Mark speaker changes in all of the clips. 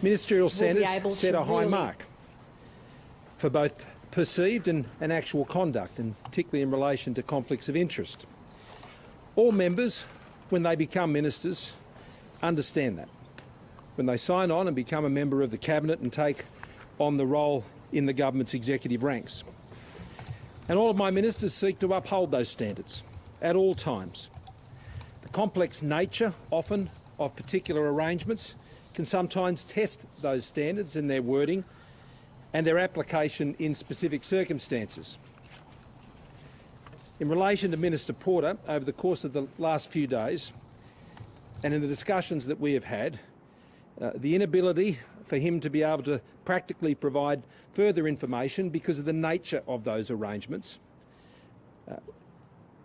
Speaker 1: Ministerial
Speaker 2: will be
Speaker 1: standards
Speaker 2: able
Speaker 1: set
Speaker 2: to
Speaker 1: a high
Speaker 2: really
Speaker 1: mark for both perceived and actual conduct, and particularly in relation to conflicts of interest. All members, when they become ministers, understand that. When they sign on and become a member of the Cabinet and take on the role in the government's executive ranks. And all of my ministers seek to uphold those standards at all times. The complex nature, often, of particular arrangements can sometimes test those standards and their wording and their application in specific circumstances. In relation to Minister Porter, over the course of the last few days and in the discussions that we have had, the inability for him to be able to practically provide further information because of the nature of those arrangements.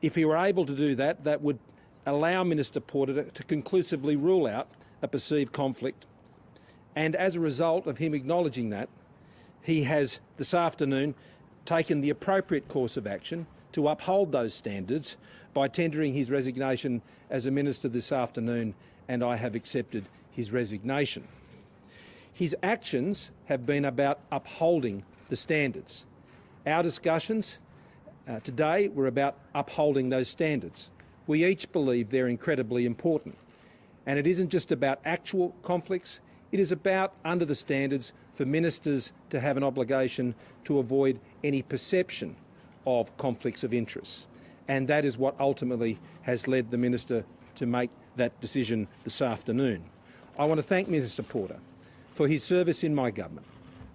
Speaker 1: If he were able to do that, that would allow Minister Porter to conclusively rule out a perceived conflict. And as a result of him acknowledging that, he has this afternoon taken the appropriate course of action to uphold those standards by tendering his resignation as a minister this afternoon, and I have accepted his resignation. His actions have been about upholding the standards. Our discussions today were about upholding those standards. We each believe they're incredibly important. And it isn't just about actual conflicts, it is about, under the standards, for ministers to have an obligation to avoid any perception of conflicts of interest. And that is what ultimately has led the minister to make that decision this afternoon. I want to thank Minister Porter for his service in my government.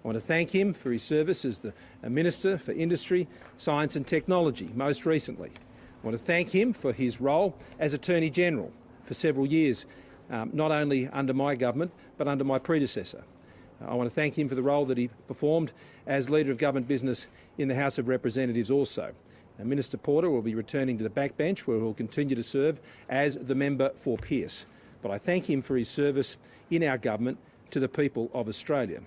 Speaker 1: I want to thank him for his service as the Minister for Industry, Science and Technology, most recently. I want to thank him for his role as Attorney-General for several years, not only under my government, but under my predecessor. I want to thank him for the role that he performed as Leader of Government Business in the House of Representatives also. Minister Porter will be returning to the backbench, where he will continue to serve as the member for Pearce. But I thank him for his service in our government to the people of Australia.